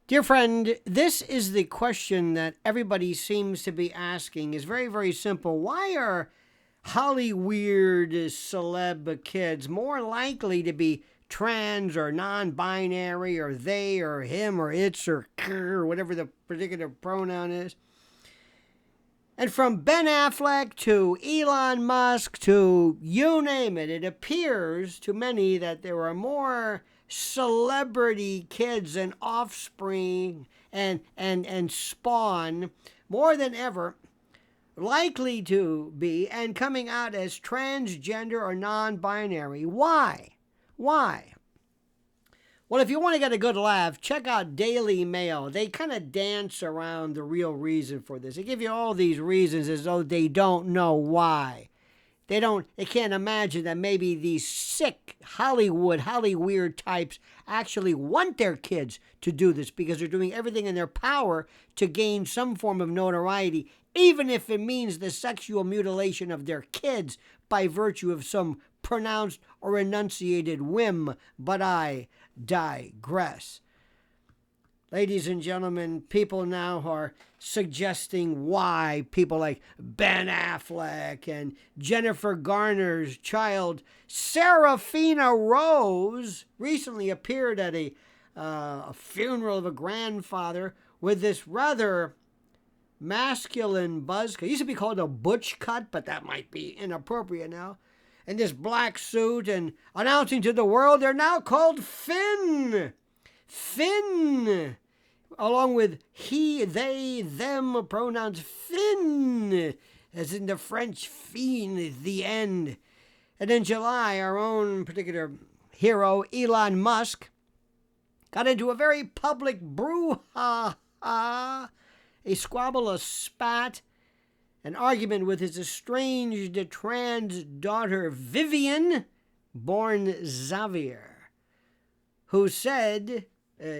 Dear friend, this is the question that everybody seems to be asking. It's very, very simple. Why are Hollywood celeb kids more likely to be trans or non-binary or they or him or it's or whatever the particular pronoun is? And from Ben Affleck to Elon Musk to you name it, it appears to many that there are more celebrity kids and offspring and spawn more than ever likely to be and coming out as transgender or non-binary. Why? Well, if you want to get a good laugh, check out Daily Mail. They kind of dance around the real reason for this. They give you all these reasons as though they don't know why. They can't imagine that maybe these sick Hollywood types actually want their kids to do this because they're doing everything in their power to gain some form of notoriety, even if it means the sexual mutilation of their kids by virtue of some pronounced or enunciated whim. But I digress. Ladies and gentlemen, people now are suggesting why people like Ben Affleck and Jennifer Garner's child, Seraphina Rose, recently appeared at a funeral of a grandfather with this rather masculine buzz cut. It used to be called a butch cut, but that might be inappropriate now. In this black suit and announcing to the world they're now called Finn, along with he, they, them pronouns, Finn, as in the French fin, the end. And in July, our own particular hero, Elon Musk, got into a very public brouhaha, a squabble, a spat, an argument with his estranged trans daughter, Vivian, born Xavier, who said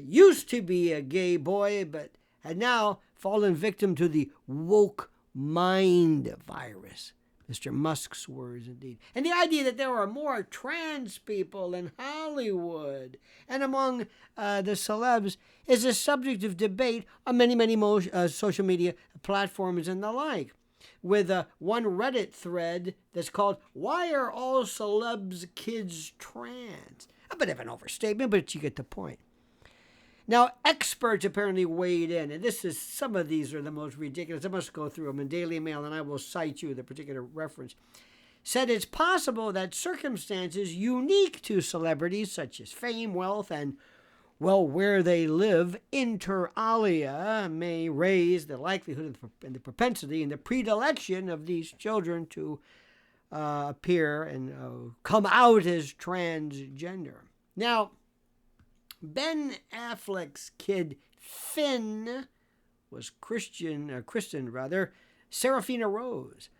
used to be a gay boy, but had now fallen victim to the woke mind virus. Mr. Musk's words, indeed. And the idea that there are more trans people in Hollywood and among the celebs is a subject of debate on many social media platforms and the like. With one Reddit thread that's called, "Why are all celebs' kids trans?" A bit of an overstatement, but you get the point. Now, experts apparently weighed in, and some of these are the most ridiculous. I must go through them in Daily Mail, and I will cite you the particular reference. Said it's possible that circumstances unique to celebrities, such as fame, wealth, and, well, where they live, inter alia, may raise the likelihood and the propensity and the predilection of these children to appear and come out as transgender. Now, Ben Affleck's kid, Finn, was christened Seraphina Rose.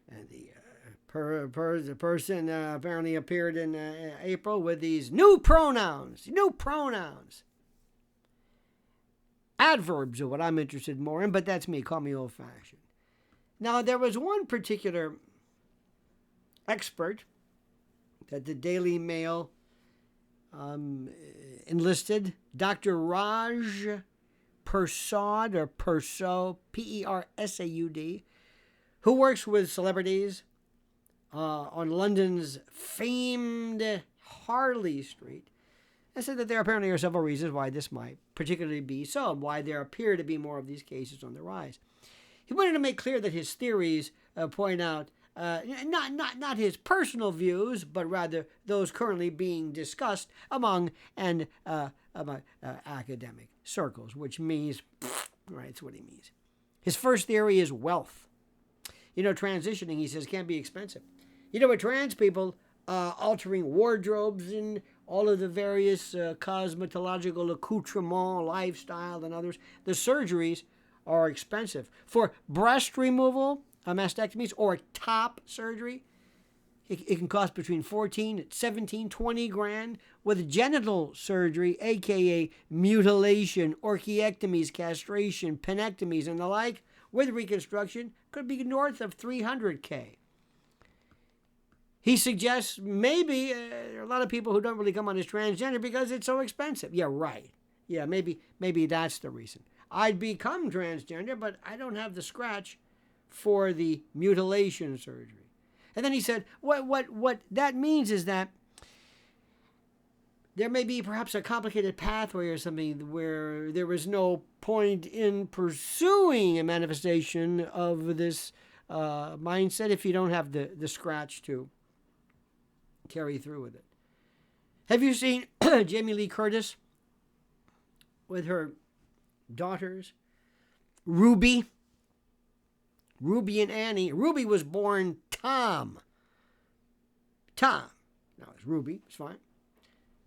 And the person apparently appeared in April with these new pronouns. Adverbs are what I'm interested more in, but that's me. Call me old-fashioned. Now, there was one particular expert that the Daily Mail enlisted, Dr. Raj Persaud, or Persaud, Persaud, who works with celebrities on London's famed Harley Street, and said that there apparently are several reasons why this might particularly be so, why there appear to be more of these cases on the rise. He wanted to make clear that his theories point out not his personal views, but rather those currently being discussed among academic circles, which means, right, that's what he means. His first theory is wealth. Transitioning, he says, can be expensive. With trans people altering wardrobes and all of the various cosmetological accoutrements, lifestyle, and others, the surgeries are expensive. For breast removal, mastectomies, or top surgery, it can cost between 14, 17, 20 grand. With genital surgery, aka mutilation, orchiectomies, castration, penectomies, and the like, with reconstruction, could be north of 300K. He suggests maybe there are a lot of people who don't really come on as transgender because it's so expensive. Yeah, right. Yeah, maybe that's the reason. I'd become transgender, but I don't have the scratch for the mutilation surgery. And then he said, what that means is that there may be perhaps a complicated pathway or something where there is no point in pursuing a manifestation of this mindset if you don't have the scratch to carry through with it. Have you seen Jamie Lee Curtis with her daughters? Ruby and Annie. Ruby was born Tom. Now it's Ruby. It's fine.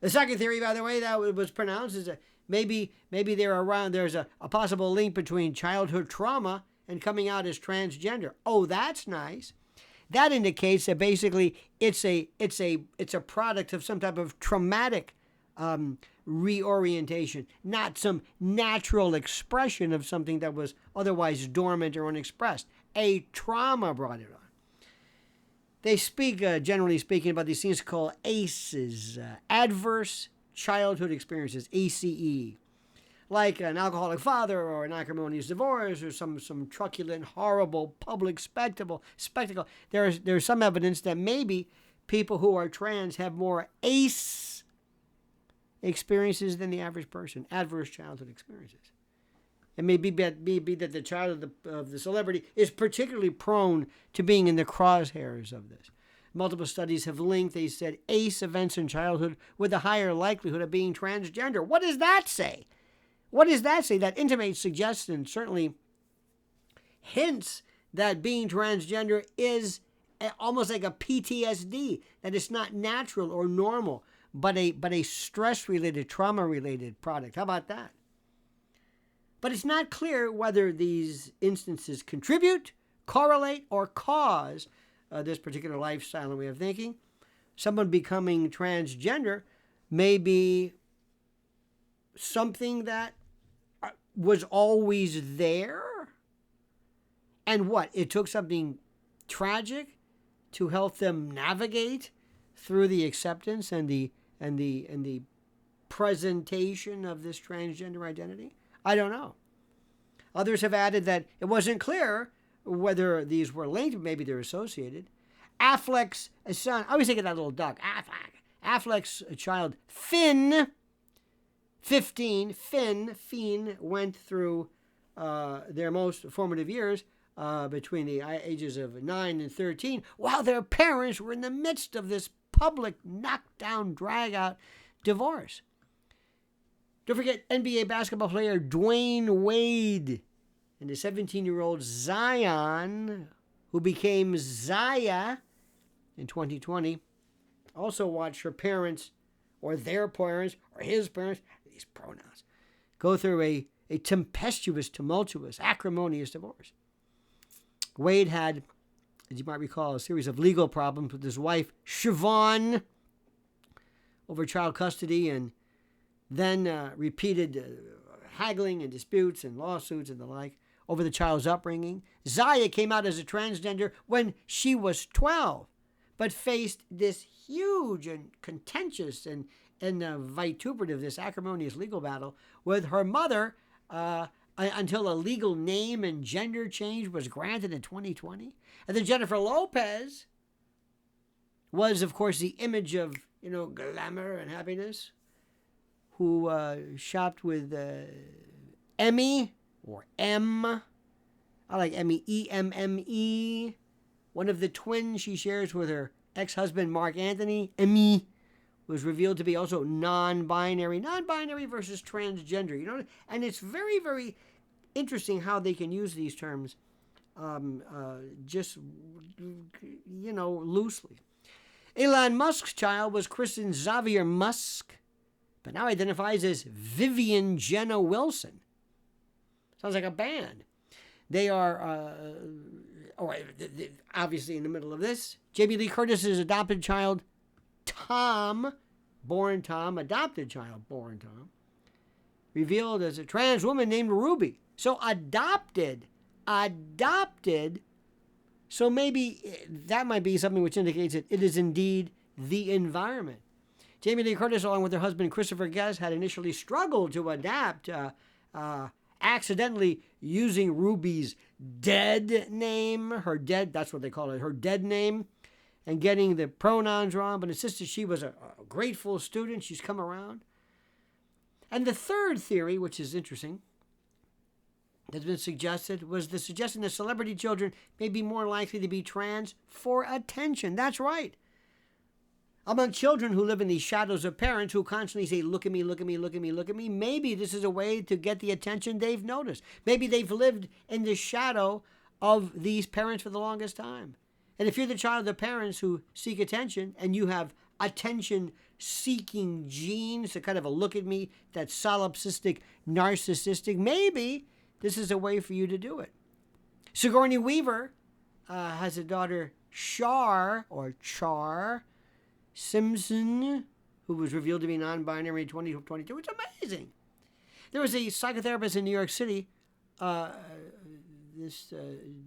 The second theory, by the way, that was pronounced is that maybe they're around. There's a possible link between childhood trauma and coming out as transgender. Oh, that's nice. That indicates that basically it's a product of some type of traumatic reorientation, not some natural expression of something that was otherwise dormant or unexpressed. A trauma brought it on. They speak, generally speaking, about these things called ACEs, adverse childhood experiences, ACE, like an alcoholic father or an acrimonious divorce or some truculent, horrible public spectacle. There's some evidence that maybe people who are trans have more ACE experiences than the average person, adverse childhood experiences. It may be that the child of the celebrity is particularly prone to being in the crosshairs of this. Multiple studies have linked, they said, ACE events in childhood with a higher likelihood of being transgender. What does that say? What does that say? That intimates, suggests, and certainly hints that being transgender is almost like a PTSD, that it's not natural or normal, but a stress-related, trauma-related product. How about that? But it's not clear whether these instances contribute, correlate, or cause this particular lifestyle and way of thinking. Someone becoming transgender may be something that was always there. And what? It took something tragic to help them navigate through the acceptance and the presentation of this transgender identity? I don't know. Others have added that it wasn't clear whether these were linked, maybe they're associated. Affleck's son, I always think of that little duck, Affleck's child, Finn, 15, Finn went through their most formative years between the ages of 9 and 13, while their parents were in the midst of this public knockdown, drag-out divorce. Don't forget NBA basketball player Dwayne Wade and the 17-year-old Zion, who became Zaya in 2020, also watched her parents, or their parents, or his parents, these pronouns, go through a tempestuous, tumultuous, acrimonious divorce. Wade had, as you might recall, a series of legal problems with his wife, Siobhan, over child custody, and then repeated haggling and disputes and lawsuits and the like over the child's upbringing. Zaya came out as a transgender when she was 12, but faced this huge and contentious and vituperative, this acrimonious legal battle with her mother until a legal name and gender change was granted in 2020. And then Jennifer Lopez was, of course, the image of, glamour and happiness, who shopped with Emmy, or M. I like Emmy, E-M-M-E. One of the twins she shares with her ex-husband, Mark Anthony, Emmy, was revealed to be also non-binary. Non-binary versus transgender, And it's very, very interesting how they can use these terms just, loosely. Elon Musk's child was christened Xavier Musk, but now identifies as Vivian Jenna Wilson. Sounds like a band. They are, obviously in the middle of this, Jamie Lee Curtis's adopted child, Tom, born Tom, adopted child, born Tom, revealed as a trans woman named Ruby. So adopted. So maybe that might be something which indicates that it is indeed the environment. Jamie Lee Curtis, along with her husband Christopher Guest, had initially struggled to adapt, accidentally using Ruby's dead name, that's what they call it, her dead name, and getting the pronouns wrong, but insisted she was a grateful student. She's come around. And the third theory, which is interesting, that's been suggested, was the suggestion that celebrity children may be more likely to be trans for attention. That's right. Among children who live in the shadows of parents who constantly say, look at me, look at me, look at me, look at me, maybe this is a way to get the attention they've noticed. Maybe they've lived in the shadow of these parents for the longest time. And if you're the child of parents who seek attention and you have attention-seeking genes, a kind of a look at me, that's solipsistic, narcissistic, maybe this is a way for you to do it. Sigourney Weaver has a daughter, Char Simpson, who was revealed to be non-binary in 2022. It's amazing. There was a psychotherapist in New York City,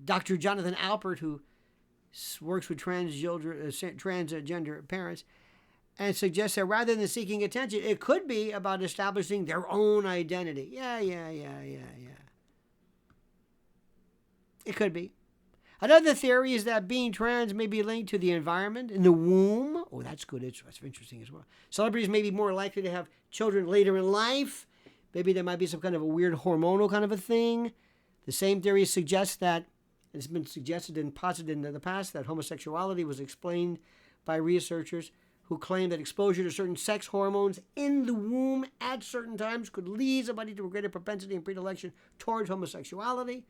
Dr. Jonathan Alpert, who works with transgender parents, and suggests that rather than seeking attention, it could be about establishing their own identity. Yeah. It could be. Another theory is that being trans may be linked to the environment in the womb. Oh, that's good. That's interesting as well. Celebrities may be more likely to have children later in life. Maybe there might be some kind of a weird hormonal kind of a thing. The same theory suggests that, it's been suggested and posited in the past, that homosexuality was explained by researchers who claim that exposure to certain sex hormones in the womb at certain times could lead somebody to a greater propensity and predilection towards homosexuality.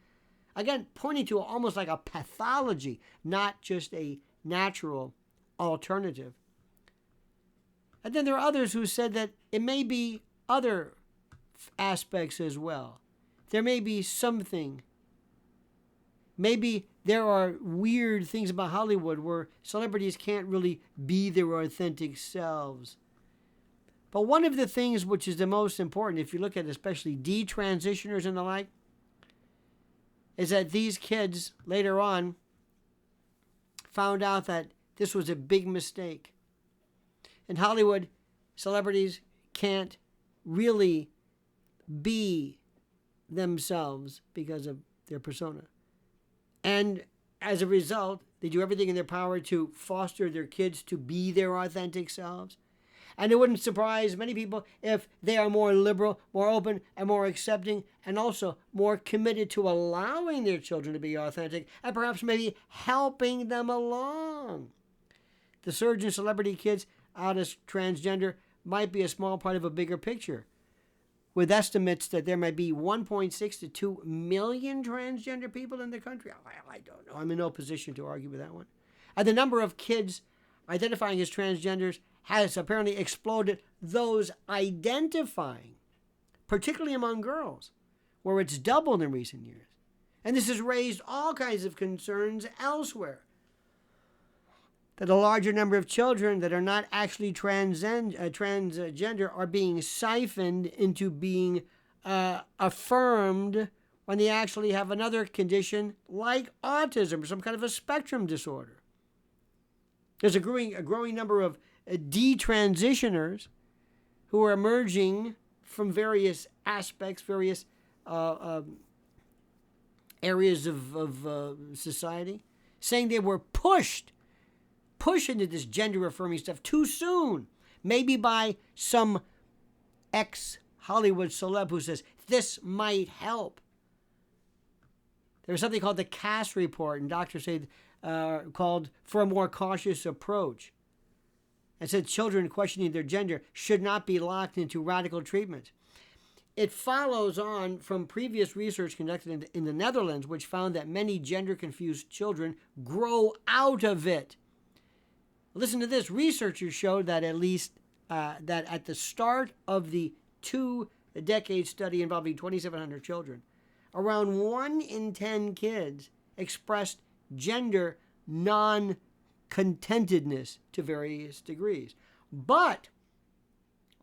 Again, pointing to almost like a pathology, not just a natural alternative. And then there are others who said that it may be other aspects as well. There may be something. Maybe there are weird things about Hollywood where celebrities can't really be their authentic selves. But one of the things which is the most important, if you look at especially detransitioners and the like, is that these kids later on found out that this was a big mistake. In Hollywood, celebrities can't really be themselves because of their persona. And as a result, they do everything in their power to foster their kids to be their authentic selves. And it wouldn't surprise many people if they are more liberal, more open, and more accepting, and also more committed to allowing their children to be authentic, and perhaps maybe helping them along. The surge in celebrity kids out as transgender might be a small part of a bigger picture, with estimates that there might be 1.6 to 2 million transgender people in the country. I don't know. I'm in no position to argue with that one. And the number of kids identifying as transgenders has apparently exploded, those identifying, particularly among girls, where it's doubled in recent years. And this has raised all kinds of concerns elsewhere. That a larger number of children that are not actually transgender are being siphoned into being affirmed when they actually have another condition like autism or some kind of a spectrum disorder. There's a growing number of detransitioners who are emerging from various aspects, various areas of society, saying they were pushed into this gender-affirming stuff too soon, maybe by some ex-Hollywood celeb who says, this might help. There's something called the Cass Report, and doctors say called for a more cautious approach. And said children questioning their gender should not be locked into radical treatment. It follows on from previous research conducted in the Netherlands, which found that many gender-confused children grow out of it. Listen to this. Researchers showed that at the start of the 2-decade study involving 2,700 children, around 1 in 10 kids expressed gender non-contentedness to various degrees. But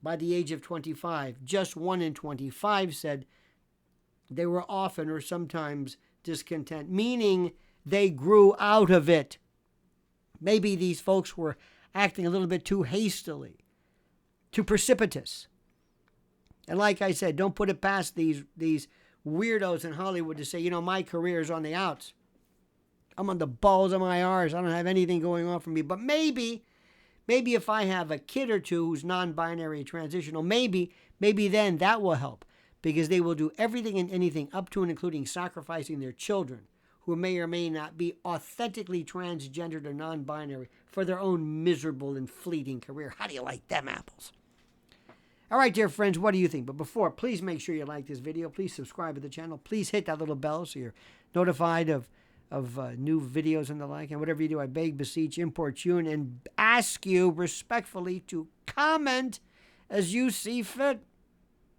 by the age of 25, just 1 in 25 said they were often or sometimes discontent, meaning they grew out of it. Maybe these folks were acting a little bit too hastily. too precipitous. And like I said, don't put it past these weirdos in Hollywood to say, you know, my career is on the outs. I'm on the balls of my arse. I don't have anything going on for me. But maybe if I have a kid or two who's non-binary, transitional, maybe then that will help. Because they will do everything and anything up to and including sacrificing their children who may or may not be authentically transgendered or non-binary for their own miserable and fleeting career. How do you like them apples? All right, dear friends, what do you think? But before, please make sure you like this video. Please subscribe to the channel. Please hit that little bell so you're notified of new videos and the like. And whatever you do, I beg, beseech, importune, and ask you respectfully to comment as you see fit.